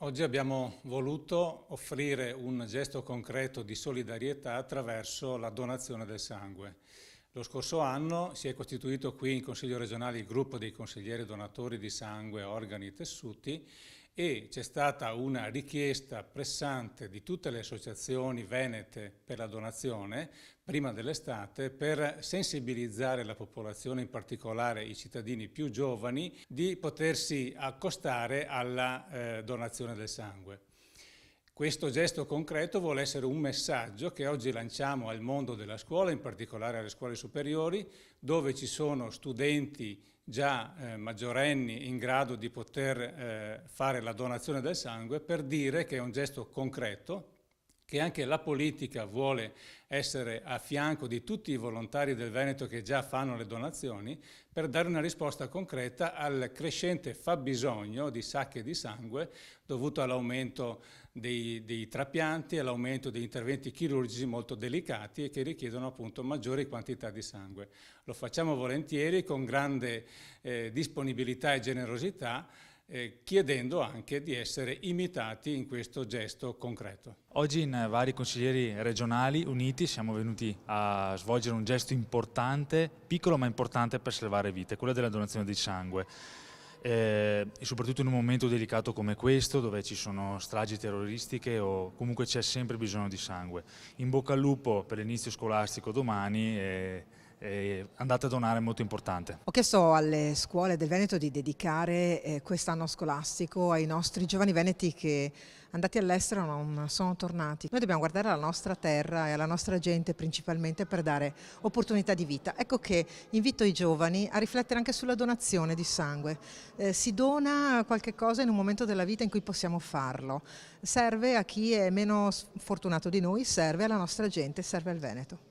Oggi abbiamo voluto offrire un gesto concreto di solidarietà attraverso la donazione del sangue. Lo scorso anno si è costituito qui in Consiglio regionale il gruppo dei consiglieri donatori di sangue, organi e tessuti e c'è stata una richiesta pressante di tutte le associazioni venete per la donazione prima dell'estate per sensibilizzare la popolazione, in particolare i cittadini più giovani, di potersi accostare alla donazione del sangue. Questo gesto concreto vuole essere un messaggio che oggi lanciamo al mondo della scuola, in particolare alle scuole superiori, dove ci sono studenti già maggiorenni in grado di poter fare la donazione del sangue, per dire che è un gesto concreto, che anche la politica vuole essere a fianco di tutti i volontari del Veneto che già fanno le donazioni, per dare una risposta concreta al crescente fabbisogno di sacche di sangue dovuto all'aumento dei trapianti, all'aumento degli interventi chirurgici molto delicati e che richiedono appunto maggiori quantità di sangue. Lo facciamo volentieri, con grande disponibilità e generosità, chiedendo anche di essere imitati in questo gesto concreto. Oggi in vari consiglieri regionali uniti siamo venuti a svolgere un gesto importante, piccolo ma importante per salvare vite, quello della donazione di sangue. E soprattutto in un momento delicato come questo, dove ci sono stragi terroristiche o comunque c'è sempre bisogno di sangue. In bocca al lupo per l'inizio scolastico domani e andate a donare, è molto importante. Ho chiesto alle scuole del Veneto di dedicare quest'anno scolastico ai nostri giovani veneti che andati all'estero non sono tornati. Noi dobbiamo guardare alla nostra terra e alla nostra gente principalmente per dare opportunità di vita. Ecco che invito i giovani a riflettere anche sulla donazione di sangue. Si dona qualche cosa in un momento della vita in cui possiamo farlo. Serve a chi è meno fortunato di noi, serve alla nostra gente, serve al Veneto.